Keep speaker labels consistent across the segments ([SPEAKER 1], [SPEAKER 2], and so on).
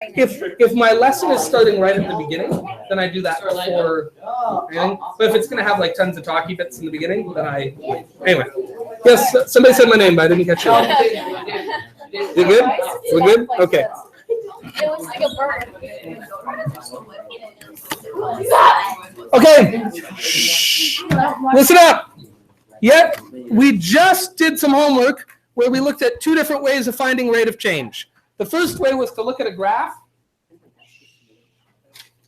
[SPEAKER 1] If my lesson is starting right at the beginning, then I do that before anything. But if it's going to have like tons of talky bits in the beginning, then I wait. Anyway, yes, somebody said my name, but I didn't catch it. You good? We're good? Okay.
[SPEAKER 2] It was like a bird.
[SPEAKER 1] Okay. Shh. Listen up. Yep, we just did some homework where we looked at two different ways of finding rate of change. The first way was to look at a graph.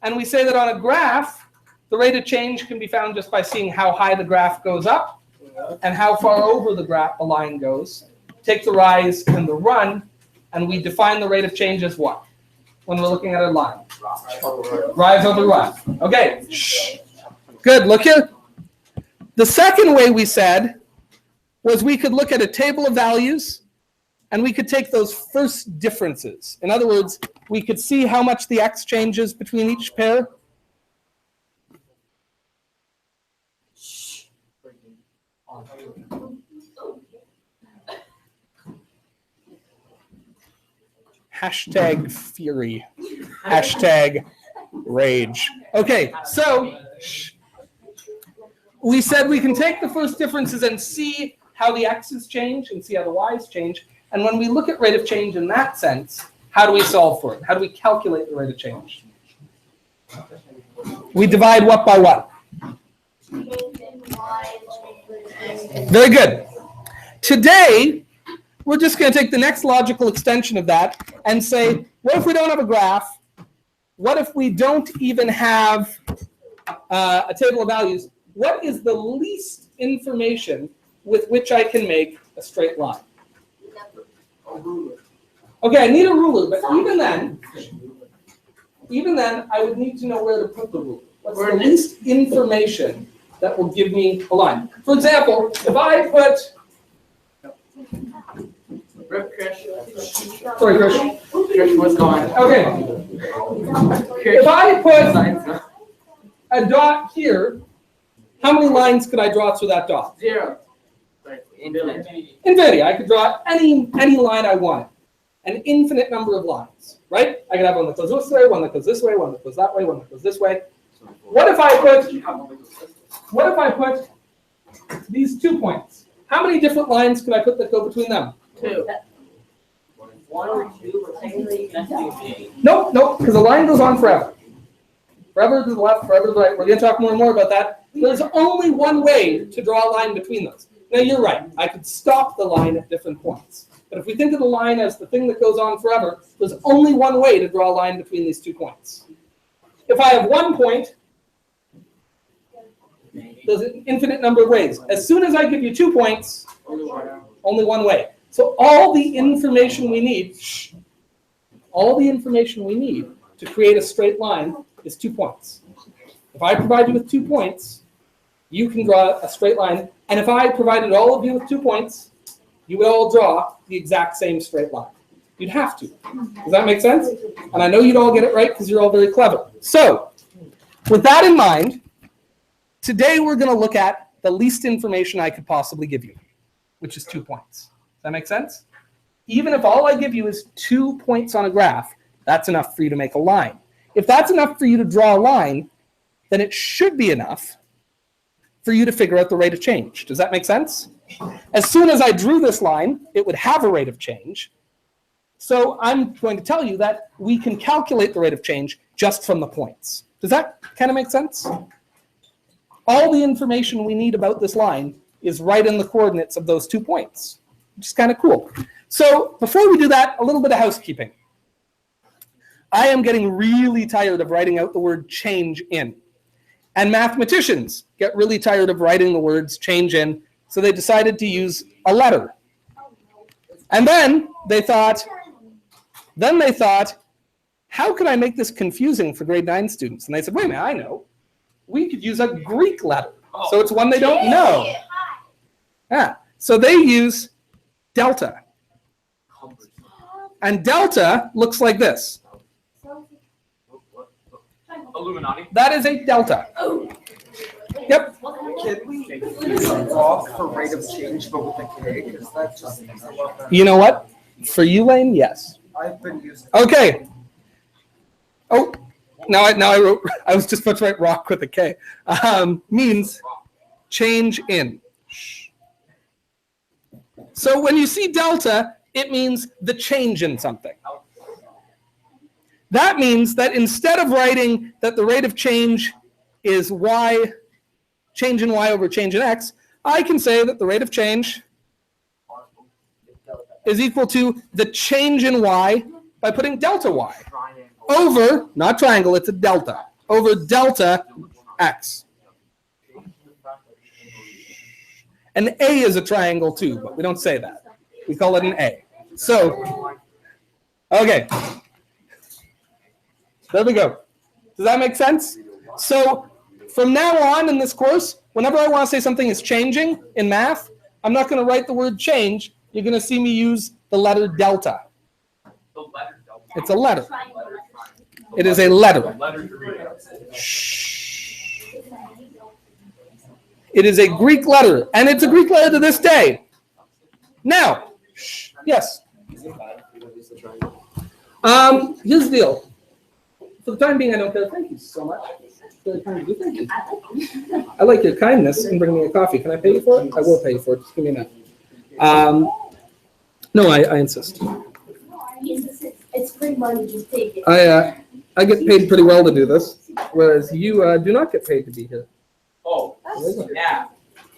[SPEAKER 1] And we say that on a graph, the rate of change can be found just by seeing how high the graph goes up and how far over the graph the line goes. Take the rise and the run, and we define the rate of change as what? When we're looking at a line. Rise over run. Okay. Shh. Good. Look here. The second way we said was we could look at a table of values and we could take those first differences. In other words, we could see how much the x changes between each pair. Hashtag fury. Hashtag rage. Okay, so we said we can take the first differences and see how the x's change and see how the y's change. And when we look at rate of change in that sense, how do we solve for it? How do we calculate the rate of change? We divide what by what? Very good. Today, we're just going to take the next logical extension of that and say, what if we don't have a graph? What if we don't even have a table of values? What is the least information with which I can make a straight line? Okay, I need a ruler, but even then, I would need to know where to put the ruler. What's the least information that will give me a line? For example, if I put... Sorry, Krish.
[SPEAKER 3] Krish, what's going on?
[SPEAKER 1] Okay. If I put a dot here, how many lines could I draw through that dot?
[SPEAKER 3] 0. Infinity.
[SPEAKER 1] Infinity. I could draw any line I wanted. An infinite number of lines, right? I could have one that goes this way, one that goes this way, one that goes that way, one that goes this way. What if I put these 2 points? How many different lines could I put that go between them?
[SPEAKER 3] 2. 1 or 2, but technically you can do
[SPEAKER 1] Nope, because the line goes on forever. Forever to the left, forever to the right. We're going to talk more and more about that. There's only one way to draw a line between those. Now, you're right. I could stop the line at different points. But if we think of the line as the thing that goes on forever, there's only one way to draw a line between these 2 points. If I have 1 point, there's an infinite number of ways. As soon as I give you 2 points, only one way. So all the information we need to create a straight line is 2 points. If I provide you with 2 points, you can draw a straight line. And if I provided all of you with 2 points, you would all draw the exact same straight line. You'd have to. Does that make sense? And I know you'd all get it right because you're all very clever. So with that in mind, today we're going to look at the least information I could possibly give you, which is 2 points. Does that make sense? Even if all I give you is 2 points on a graph, that's enough for you to make a line. If that's enough for you to draw a line, then it should be enough for you to figure out the rate of change. Does that make sense? As soon as I drew this line, it would have a rate of change. So I'm going to tell you that we can calculate the rate of change just from the points. Does that kind of make sense? All the information we need about this line is right in the coordinates of those 2 points, which is kind of cool. So before we do that, a little bit of housekeeping. I am getting really tired of writing out the word change in. And mathematicians get really tired of writing the words change in, so they decided to use a letter. And then they thought, how can I make this confusing for grade 9 students? And they said, wait a minute, I know. We could use a Greek letter. So it's one they don't know. Yeah. So they use delta. And delta looks like this.
[SPEAKER 3] Illuminati.
[SPEAKER 1] That is a delta. Yep.
[SPEAKER 4] Can we use a graph for rate of change, but with a K? Because that just makes a lot better.
[SPEAKER 1] You know what? For you, Lane, yes.
[SPEAKER 4] I've been using.
[SPEAKER 1] Okay. Oh, now I wrote, I was just supposed to write rock with a K. Means change in. So when you see delta, it means the change in something. That means that instead of writing that the rate of change is y, change in y over change in x, I can say that the rate of change is equal to the change in y by putting delta y over, not triangle, it's a delta, over delta x. An A is a triangle too, but we don't say that. We call it an A. So, okay. There we go. Does that make sense? So, from now on in this course, whenever I want to say something is changing in math, I'm not going to write the word change. You're going to see me use the letter delta. It's a letter. It is a letter. It is a Greek letter, and it's a Greek letter to this day. Now, yes. Here's the deal. For the time being, I don't care. Thank you so much. Really kind of you. Thank you. I like your kindness in bringing me a coffee. Can I pay you for it? I will pay you for it. Just give me a minute. No, I insist.
[SPEAKER 2] It's free money, just take it.
[SPEAKER 1] I get paid pretty well to do this, whereas you do not get paid to be here.
[SPEAKER 3] Oh, yeah.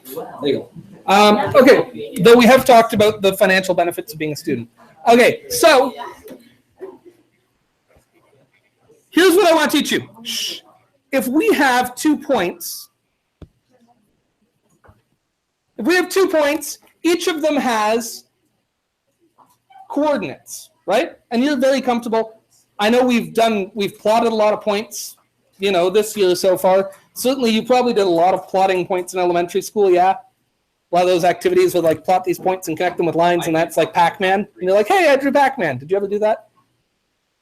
[SPEAKER 1] There you go. Okay, though we have talked about the financial benefits of being a student. Okay, so here's what I want to teach you. If we have 2 points, each of them has coordinates, right? And you're very comfortable. I know we've plotted a lot of points, this year so far. Certainly, you probably did a lot of plotting points in elementary school, yeah? A lot of those activities would like plot these points and connect them with lines, and that's like Pac-Man. And you're like, hey, I drew Pac-Man. Did you ever do that?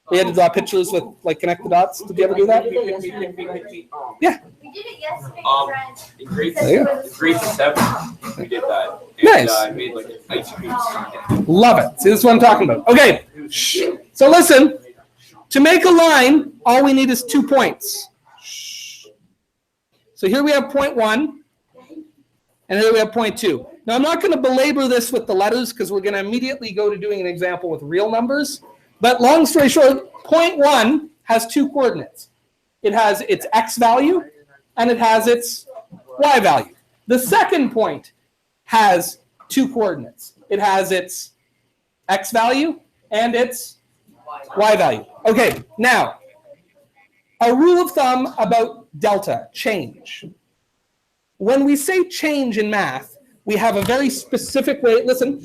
[SPEAKER 1] We had to draw pictures with like connect the dots. Did you ever do that? Yeah.
[SPEAKER 2] We did it yesterday, friends.
[SPEAKER 3] In grade
[SPEAKER 1] There you go.
[SPEAKER 3] 7, we did that. And,
[SPEAKER 1] Nice.
[SPEAKER 3] I made like an ice cream sundae.
[SPEAKER 1] Love it. See, this is what I'm talking about. Okay. So listen, to make a line, all we need is 2 points. So here we have point 1, and here we have point 2. Now, I'm not going to belabor this with the letters because we're going to immediately go to doing an example with real numbers. But long story short, point 1 has 2 coordinates. It has its x value, and it has its y value. The second point has 2 coordinates. It has its x value and its y value. Okay, now, a rule of thumb about delta, change. When we say change in math, we have a very specific way, listen,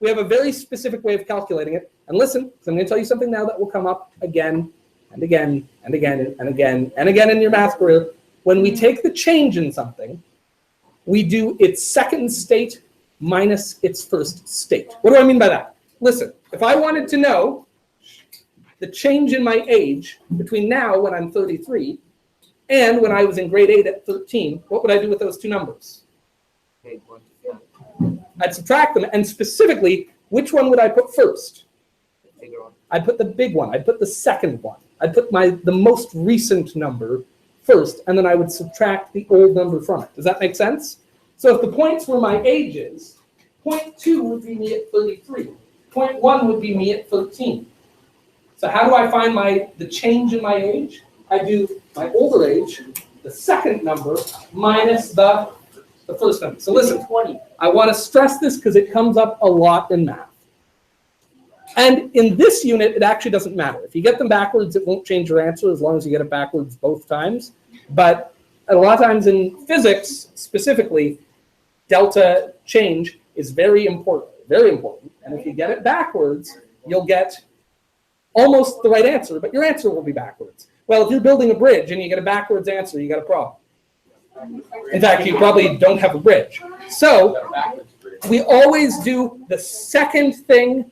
[SPEAKER 1] we have a very specific way of calculating it. And listen, because I'm going to tell you something now that will come up again and again and again and again and again in your math career. When we take the change in something, we do its second state minus its first state. What do I mean by that? Listen, if I wanted to know the change in my age between now when I'm 33 and when I was in grade 8 at 13, what would I do with those 2 numbers? I'd subtract them, and specifically, which one would I put first? I'd put the big one. I'd put the second one. I'd put the most recent number first, and then I would subtract the old number from it. Does that make sense? So if the points were my ages, point 2 would be me at 33. Point 1 would be me at 13. So how do I find the change in my age? I do my older age, the second number, minus the first number. So listen, I want to stress this because it comes up a lot in math. And in this unit, it actually doesn't matter. If you get them backwards, it won't change your answer as long as you get it backwards both times. But a lot of times in physics, specifically, delta change is very important, very important. And if you get it backwards, you'll get almost the right answer, but your answer will be backwards. Well, if you're building a bridge and you get a backwards answer, you got a problem. In fact, you probably don't have a bridge. So we always do the second thing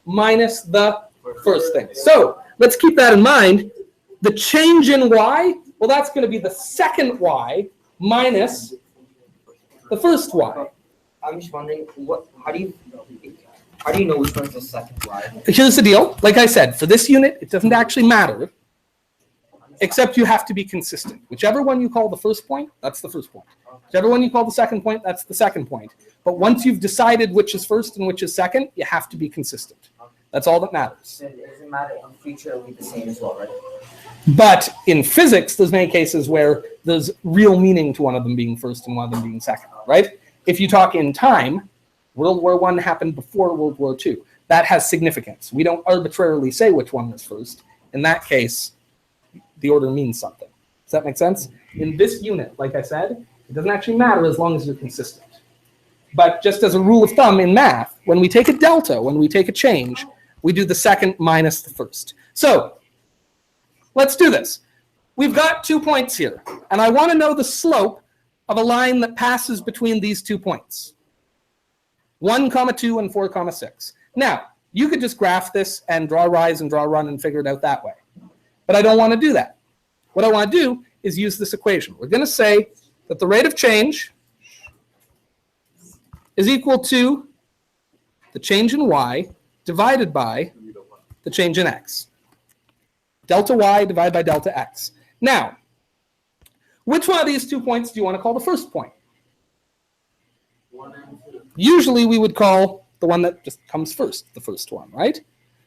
[SPEAKER 1] minus the first thing. So let's keep that in mind. The change in y, well, that's going to be the second y minus the first y.
[SPEAKER 4] I'm just wondering, how do you know which one's the second y?
[SPEAKER 1] Here's the deal. Like I said, for this unit, it doesn't actually matter except you have to be consistent. Whichever one you call the first point, that's the first point. Whichever one you call the second point, that's the second point. But once you've decided which is first and which is second, you have to be consistent. That's all that matters.
[SPEAKER 3] It doesn't matter, in future it'll be the same as well, right?
[SPEAKER 1] But in physics, there's many cases where there's real meaning to one of them being first and one of them being second, right? If you talk in time, World War I happened before World War II. That has significance. We don't arbitrarily say which one was first. In that case, the order means something. Does that make sense? In this unit, like I said, it doesn't actually matter as long as you're consistent. But just as a rule of thumb in math, when we take a delta, when we take a change, we do the second minus the first. So let's do this. We've got 2 points here, and I want to know the slope of a line that passes between these 2 points. 1, 2, and 4, 6. Now, you could just graph this and draw rise and draw run and figure it out that way. But I don't want to do that. What I want to do is use this equation. We're going to say that the rate of change is equal to the change in y divided by the change in x. Delta y divided by delta x. Now, which one of these 2 points do you want to call the first point?
[SPEAKER 3] 1 and 2.
[SPEAKER 1] Usually we would call the one that just comes first, the first one, right?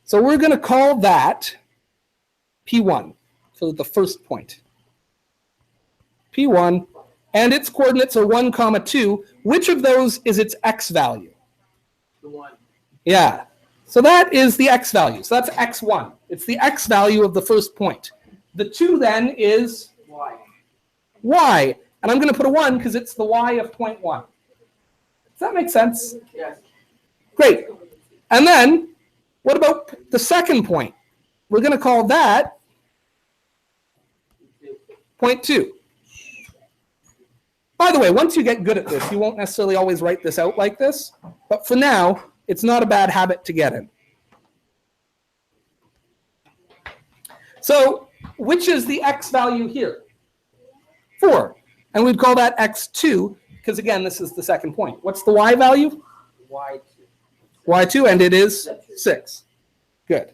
[SPEAKER 1] So we're going to call that P1 for the first point. P1, and its coordinates are 1, 2. Which of those is its x value?
[SPEAKER 3] The 1.
[SPEAKER 1] Yeah. So that is the x value. So that's x1. It's the x value of the first point. The 2 then is
[SPEAKER 3] Y.
[SPEAKER 1] y. And I'm going to put a 1 because it's the y of point 1. Does that make sense?
[SPEAKER 3] Yes.
[SPEAKER 1] Great. And then what about the second point? We're going to call that point 2. By the way, once you get good at this, you won't necessarily always write this out like this. But for now, it's not a bad habit to get in. So which is the x value here? 4. And we'd call that x2, because again, this is the second point. What's the y value?
[SPEAKER 3] Y2.
[SPEAKER 1] Y2, and it is 6. Good.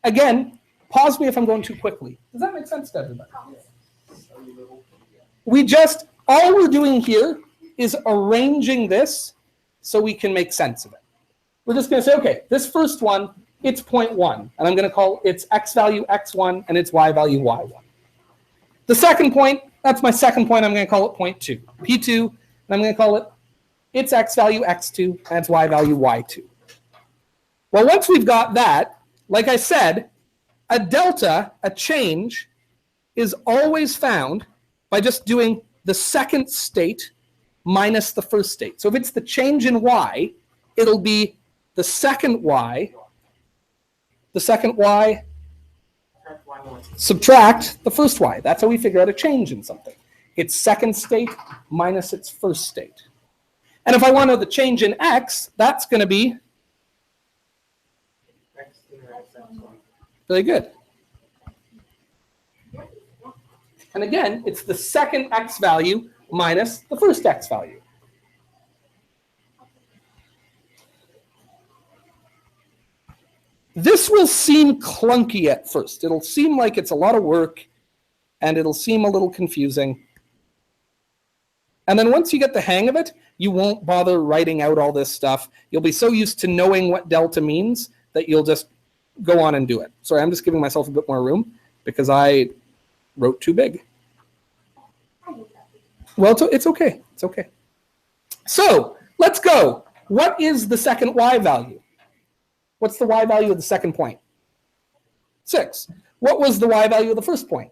[SPEAKER 1] Again, pause me if I'm going too quickly. Does that make sense to everybody? All we're doing here is arranging this so we can make sense of it. We're just going to say, okay, this first one, it's 0.1, and I'm going to call its x value x1 and its y value y1. The second point, that's my second point, I'm going to call it 0.2. P2, and I'm going to call it its x value x2 and its y value y2. Well, once we've got that, like I said, a delta, a change, is always found by just doing the second state minus the first state. So if it's the change in y, it'll be the second y subtract the first y. That's how we figure out a change in something. Its second state minus its first state. And if I want to know the change in x, that's going to be really good. And again, it's the second x value minus the first x value. This will seem clunky at first. It'll seem like it's a lot of work, and it'll seem a little confusing. And then once you get the hang of it, you won't bother writing out all this stuff. You'll be so used to knowing what delta means that you'll just go on and do it. Sorry, I'm just giving myself a bit more room because I wrote too big. Well, it's okay. It's okay. So let's go. What is the second y value? What's the y value of the second point? 6. What was the y value of the first point?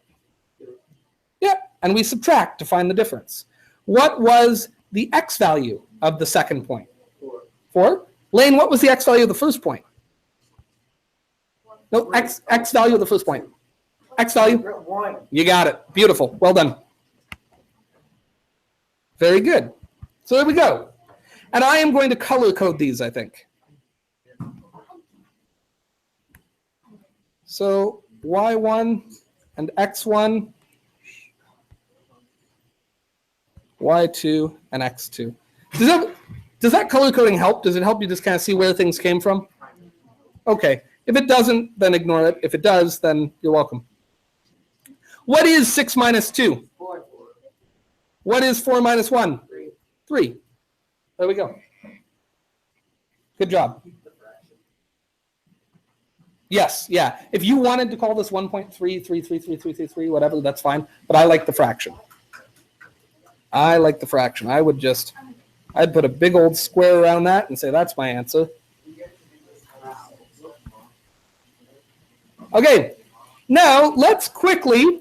[SPEAKER 1] Yeah, and we subtract to find the difference. What was the x value of the second point? 4. Lane, what was the x value of the first point? No, x value of the first point. X value?
[SPEAKER 3] 1.
[SPEAKER 1] You got it. Beautiful. Well done. Very good. So there we go. And I am going to color code these, I think. So y1 and x1, y2 and x2. Does that color coding help? Does it help you just kind of see where things came from? Okay. If it doesn't, then ignore it. If it does, then you're welcome. What is 6 minus 2?
[SPEAKER 3] 4.
[SPEAKER 1] What is 4 minus 1?
[SPEAKER 3] 3.
[SPEAKER 1] 3. There we go. Good job. Yes, yeah. If you wanted to call this 1.3333333, whatever, that's fine. But I like the fraction. I like the fraction. I'd put a big old square around that and say that's my answer. Okay, now let's quickly,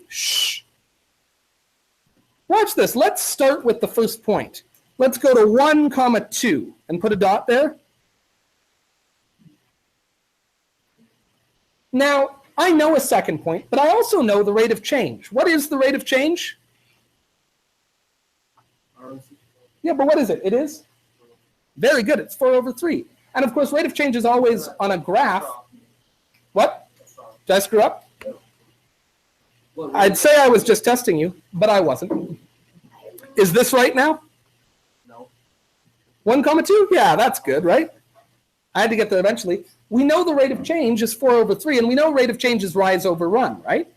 [SPEAKER 1] watch this. Let's start with the first point. Let's go to 1, 2 and put a dot there. Now, I know a second point, but I also know the rate of change. What is the rate of change? Yeah, but what is it? It is? Very good. It's 4 over 3. And of course, rate of change is always on a graph. What? Did I screw up? I'd say I was just testing you, but I wasn't. Is this right now?
[SPEAKER 4] No.
[SPEAKER 1] 1, 2? Yeah, that's good, right? I had to get there eventually. We know the rate of change is 4 over 3, and we know rate of change is rise over run, right?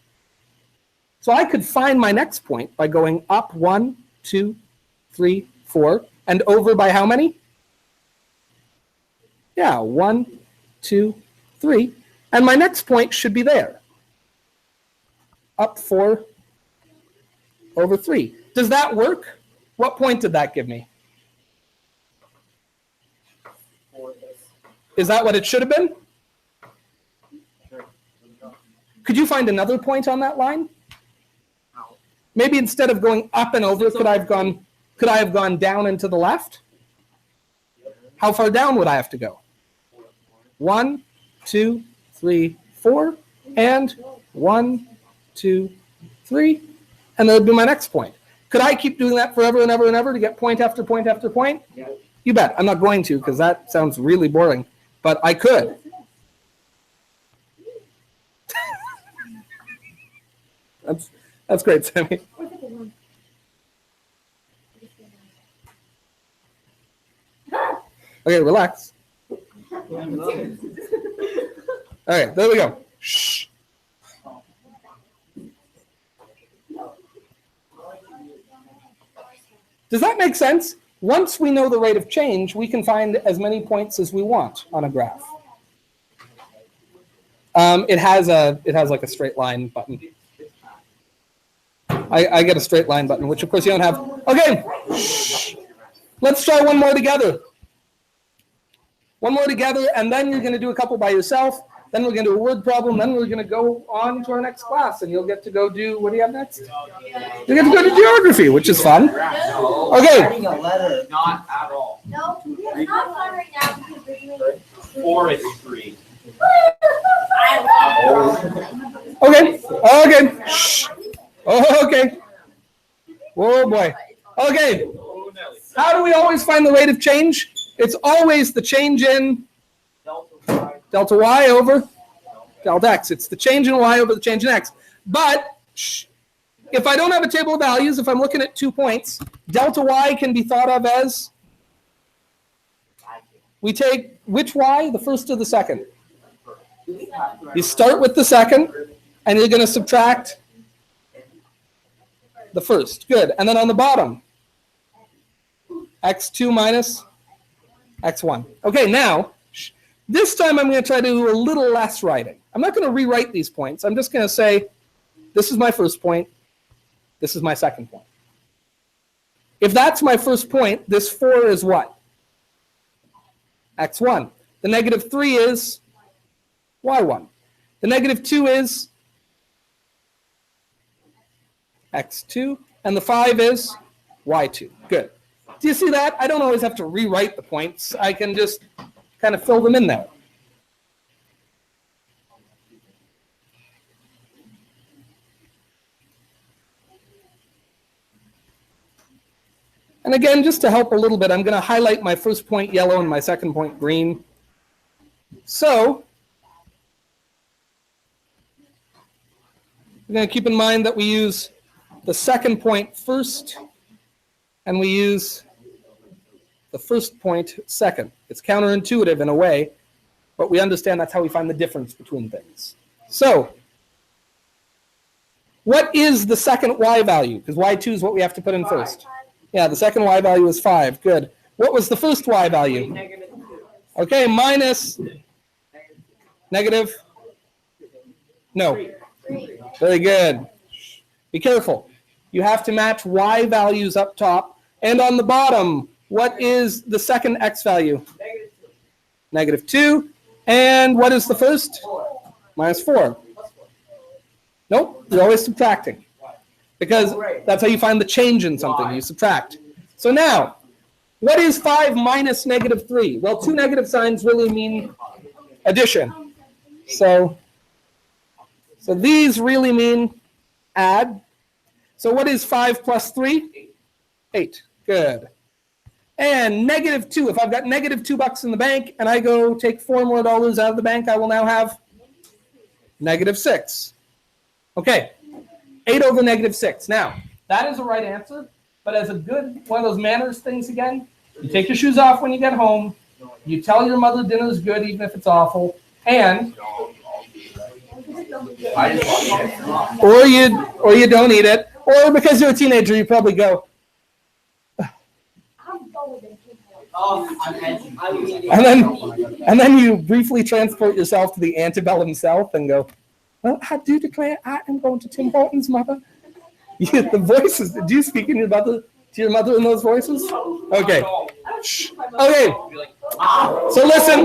[SPEAKER 1] So I could find my next point by going up 1, 2, 3, 4, and over by how many? Yeah, 1, 2, 3. And my next point should be there. Up 4 over 3. Does that work? What point did that give me? Is that what it should have been? Could you find another point on that line? Maybe instead of going up and over, could I have gone down and to the left? How far down would I have to go? 1, 2, 3, 4, and 1, 2, 3, and that would be my next point. Could I keep doing that forever and ever and ever to get point after point after point?
[SPEAKER 3] Yeah.
[SPEAKER 1] You bet. I'm not going to because that sounds really boring, but I could. That's great, Sammy. Okay, relax. All right, there we go. Shh. Does that make sense? Once we know the rate of change, we can find as many points as we want on a graph. It has like a straight line button. I get a straight line button, which of course you don't have. Okay, shh. Let's try one more together. One more together, and then you're going to do a couple by yourself. Then we're going to do a word problem. Then we're going to go on to our next class, and you'll get to go do, what do you have next? You get to go to geography, which is fun. Okay.
[SPEAKER 3] Writing a letter. Not at all.
[SPEAKER 2] No, it's not fun right now because we're doing.
[SPEAKER 3] 4 is 3.
[SPEAKER 1] Okay. Okay. Shh. Okay. Oh boy. Okay. How do we always find the rate of change? It's always the change in delta y over delta x. It's the change in y over the change in x. But if I don't have a table of values, if I'm looking at 2 points, delta y can be thought of as, we take which y, the first or the second? You start with the second, and you're going to subtract the first. Good. And then on the bottom, x2 minus x1. Okay, now, this time I'm going to try to do a little less writing. I'm not going to rewrite these points. I'm just going to say, this is my first point. This is my second point. If that's my first point, this 4 is what? x1. The negative 3 is y1. The negative 2 is x2. And the 5 is y2. Good. Do you see that? I don't always have to rewrite the points. I can just kind of fill them in there. And again, just to help a little bit, I'm going to highlight my first point yellow and my second point green. So we're going to keep in mind that we use the second point first, and we use the first point second. It's counterintuitive in a way, but we understand that's how we find the difference between things. So What is the second y value? Because y2 is what we have to put in first. Yeah, the second y value is 5. Good. What was the first y value?
[SPEAKER 3] -2.
[SPEAKER 1] Okay, minus negative. No. Very good. Be careful. You have to match y values up top. And on the bottom, what is the second x value? -2. And what is the first? -4. Nope, you're always subtracting. Because that's how you find the change in something. You subtract. So now, what is 5 minus -3? Well, two negative signs really mean addition. So these really mean add. So what is 5 plus 3? 8. Good. And -2. If I've got -$2 in the bank and I go take $4 more out of the bank, I will now have -6. Okay. 8 over -6. Now, that is the right answer, but as a good one of those manners things again, you take your shoes off when you get home, you tell your mother dinner's good even if it's awful, and or you don't eat it, or because you're a teenager, you probably go, and then you briefly transport yourself to the antebellum South and go, well, I do declare I am going to Tim Hortons, mother. The voices. Do you speak to your mother in those voices? Okay. Shh. Okay. So listen.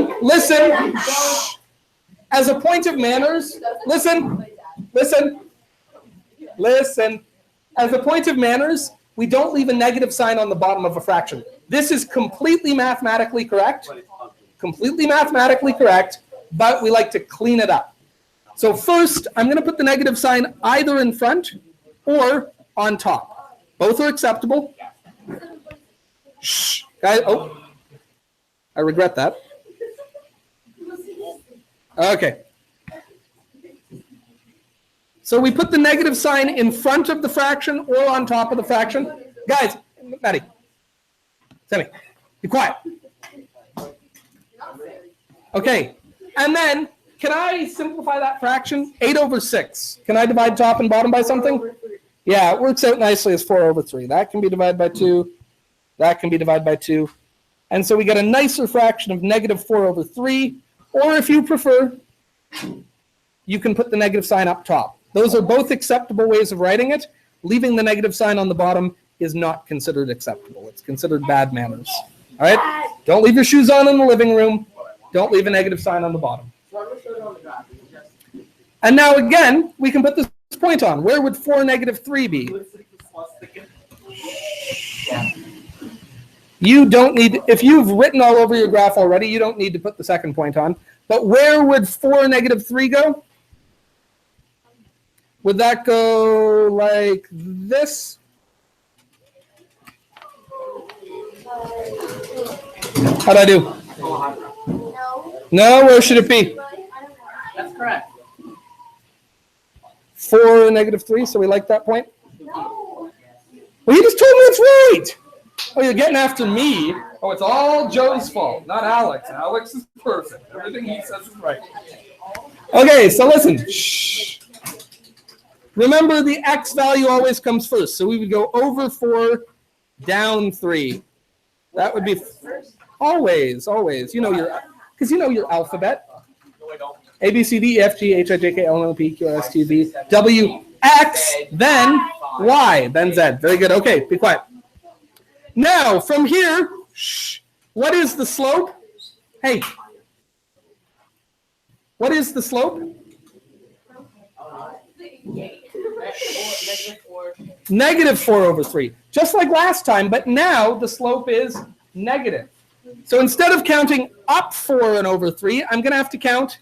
[SPEAKER 1] Shh. As a point of manners, listen. As a point of manners, we don't leave a negative sign on the bottom of a fraction. This is completely mathematically correct. But we like to clean it up. So first, I'm going to put the negative sign either in front or on top. Both are acceptable. Shh. Guys, oh, I regret that. Okay. So we put the negative sign in front of the fraction or on top of the fraction. Guys, Maddie, Sammy, be quiet. Okay, and then can I simplify that fraction? 8 over 6. Can I divide top and bottom by something? Yeah, it works out nicely as 4 over 3. That can be divided by 2. That can be divided by 2. And so we get a nicer fraction of -4 over 3. Or if you prefer, you can put the negative sign up top. Those are both acceptable ways of writing it. Leaving the negative sign on the bottom is not considered acceptable. It's considered bad manners. All right? Don't leave your shoes on in the living room. Don't leave a negative sign on the bottom. And now again, we can put this point on. Where would 4 -3 be? You don't need, if you've written all over your graph already, you don't need to put the second point on. But where would 4 -3 go? Would that go like this? How'd I do? No, where should it be?
[SPEAKER 3] That's correct.
[SPEAKER 1] 4 -3, so we like that point?
[SPEAKER 2] No.
[SPEAKER 1] Well, you just told me it's right. Oh, you're getting after me. Oh, it's all Joe's fault, not Alex. Alex is perfect. Everything he says is right. Okay, so listen. Shh. Remember, the x value always comes first. So we would go over 4, down 3. That would be always. You know your alphabet. A, B, C, D, E, F, G, H, I, J, K, L, M, N, P, Q, R, S, T, V, W, X, then Y, then Z. Very good. Okay, be quiet. Now, from here, shh, what is the slope? Hey, what is the slope? -4 over 3. Just like last time, but now the slope is negative. So instead of counting up 4 and over 3, I'm going to have to count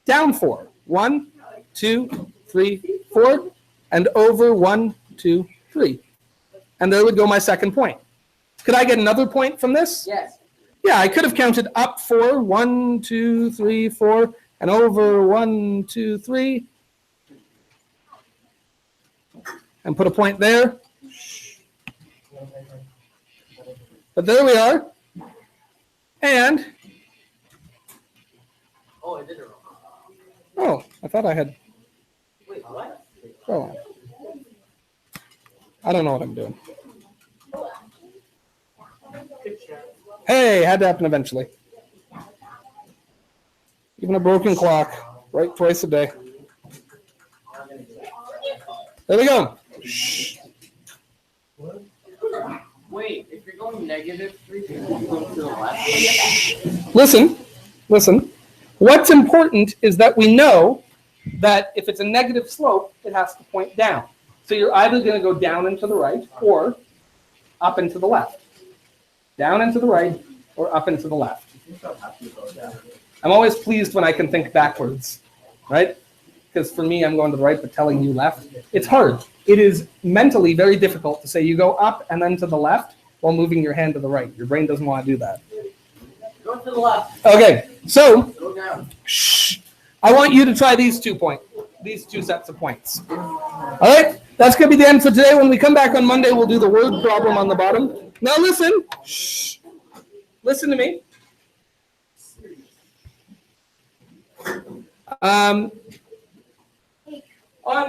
[SPEAKER 1] down 4. 1, 2, 3, 4, and over 1, 2, 3. And there would go my second point. Could I get another point from this?
[SPEAKER 3] Yes.
[SPEAKER 1] Yeah, I could have counted up 4, 1, 2, 3, 4, and over 1, 2, 3. And put a point there. But there we are. And,
[SPEAKER 3] Oh, I did it wrong.
[SPEAKER 1] oh, I thought I had.
[SPEAKER 3] Wait, what?
[SPEAKER 1] Go on. I don't know what I'm doing. Hey, had to happen eventually. Even a broken clock, right twice a day. There we go. Shh.
[SPEAKER 3] Wait, if you're going negative 3, you're going to the left.
[SPEAKER 1] Listen. What's important is that we know that if it's a negative slope, it has to point down. So you're either going to go down and to the right or up and to the left. Down and to the right or up and to the left. I'm always pleased when I can think backwards, right? Because for me, I'm going to the right, but telling you left. It's hard. It is mentally very difficult to say you go up and then to the left while moving your hand to the right. Your brain doesn't want to do that.
[SPEAKER 3] Go to the left.
[SPEAKER 1] Okay, so
[SPEAKER 3] Go down.
[SPEAKER 1] shh, I want you to try these two sets of points. All right, that's going to be the end for today. When we come back on Monday, we'll do the word problem on the bottom. Now listen. Shh. Listen to me. On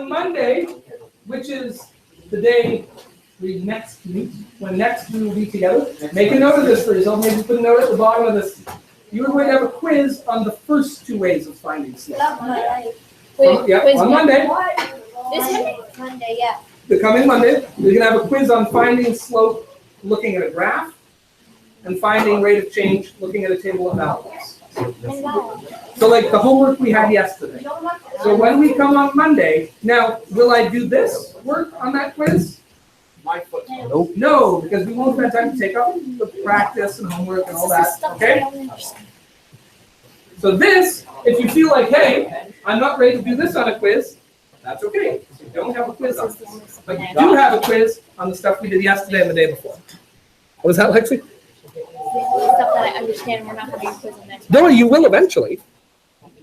[SPEAKER 1] Monday, which is the day we next meet, when next we will be together, make a note of this for yourself. Maybe put a note at the bottom of this. You are going to have a quiz on the first 2 ways of finding slope. On Monday.
[SPEAKER 2] This Monday, yeah.
[SPEAKER 1] The coming Monday, you're going to have a quiz on finding slope, looking at a graph, and finding rate of change, looking at a table of values. So like the homework we had yesterday. So when we come on Monday, now, will I do this work on that quiz?
[SPEAKER 3] My foot.
[SPEAKER 1] Nope. No, because we won't have time to take up the practice and homework and all that, okay? So this, if you feel like, hey, I'm not ready to do this on a quiz, that's okay. You don't have a quiz on this. But you do have a quiz on the stuff we did yesterday and the day before. What was that, Lexi?
[SPEAKER 2] Stuff that I understand, we're not going to do a quiz on next.
[SPEAKER 1] No, you will eventually.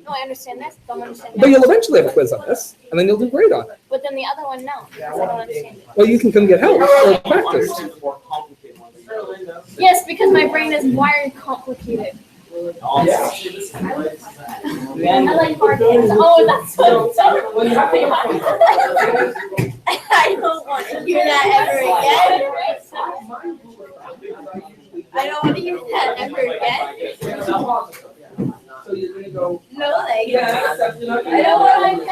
[SPEAKER 2] No, I understand this, don't understand that.
[SPEAKER 1] But you'll eventually have a quiz on this, and then you'll do great on it.
[SPEAKER 2] But then the other one, no, because I don't understand it.
[SPEAKER 1] Well, you can come get help or practice.
[SPEAKER 2] Yes, because my brain is wired complicated.
[SPEAKER 1] Yeah.
[SPEAKER 2] I like hard things. Oh, that's so I don't want to hear that ever again. I don't want to hear that ever again.
[SPEAKER 1] So you're going to go.
[SPEAKER 2] No, like,
[SPEAKER 1] Yeah,
[SPEAKER 2] I don't want to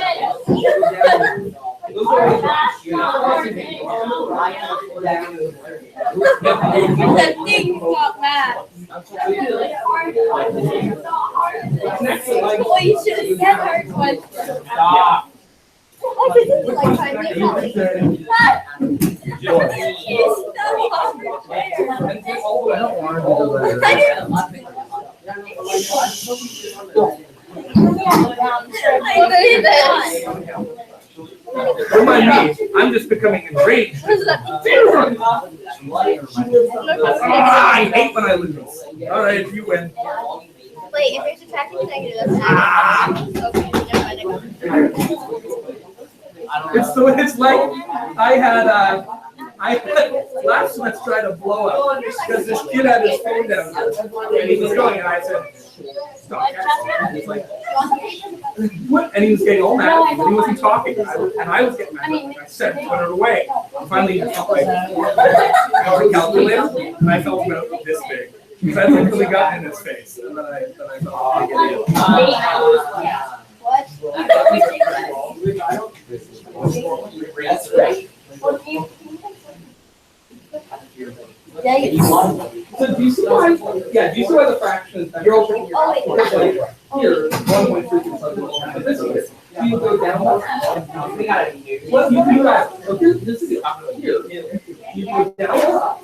[SPEAKER 2] that thing about math. Well, you should have said hard questions.
[SPEAKER 3] Stop.
[SPEAKER 2] I could do like 5 minutes. It's so
[SPEAKER 1] Remind me, I'm just becoming enraged. I hate when I lose. All right, you win.
[SPEAKER 2] Wait, if you're subtracting negative, that's okay, never mind.
[SPEAKER 1] It's like I had last semester I had a blow up because this kid had his phone down and he was going and I said, stop. He's like, what? And he was getting all mad and he wasn't talking and I was getting mad and I said, put it away. And finally he felt like I was a calculator and I felt about this big. Because I literally got in his face and then I thought,
[SPEAKER 2] What?
[SPEAKER 1] so do you see why? Yeah, do you see why the fraction is better? You're opening your mouth. Here, 1.3 but this is. Do you go down? Well, you do that. Okay, this is here. You go down,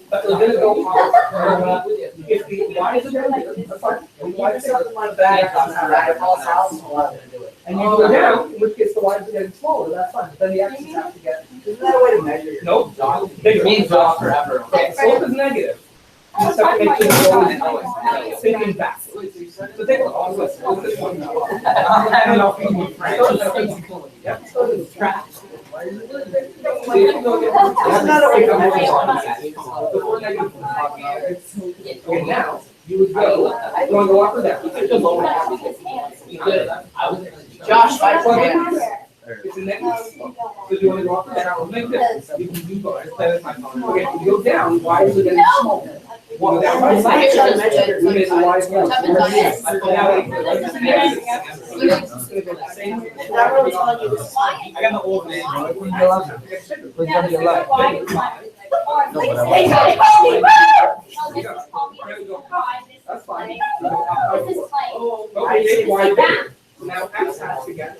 [SPEAKER 1] but you're gonna go up. If the y is a negative, that's fine. Y is something like that. And you go down, in which case the y is getting smaller. That's fine. Then the x's have to get.
[SPEAKER 3] Isn't that a way to measure your?
[SPEAKER 1] Nope.
[SPEAKER 3] It means off forever.
[SPEAKER 1] Okay, slope is negative. You just have to make sure it's thinking back. So take a look. Look at this one. I don't know if you can frame. Yeah. That's not a way to measure. Before negative. Okay, now you would go. You want to go up or down?
[SPEAKER 3] Josh, 5 points.
[SPEAKER 1] It's a negative slope. So do you want to go up or down? Like this. You can do both. That is my phone. Okay, if you go down, y is getting smaller. Well, down by
[SPEAKER 2] I
[SPEAKER 1] side.
[SPEAKER 2] should measure
[SPEAKER 1] We made the y smaller.
[SPEAKER 2] Haven't done it.
[SPEAKER 1] Now, it's a negative. It's gonna go the same.
[SPEAKER 2] Not really telling you this.
[SPEAKER 3] I got the old man.
[SPEAKER 5] We're gonna be alive.
[SPEAKER 1] That's fine.
[SPEAKER 6] This is like.
[SPEAKER 1] Okay, make y bigger. Now x has to get.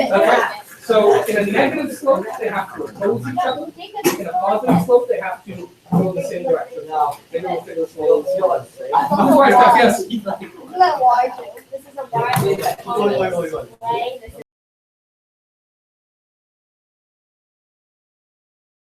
[SPEAKER 1] Okay. So in a negative slope, they have to oppose each other. In a positive slope, they have to go in the same direction. Maybe we'll figure this one out. This is why it's tough, yes.
[SPEAKER 6] Look at Y too. This is a Y.
[SPEAKER 3] Wait.
[SPEAKER 6] Right? This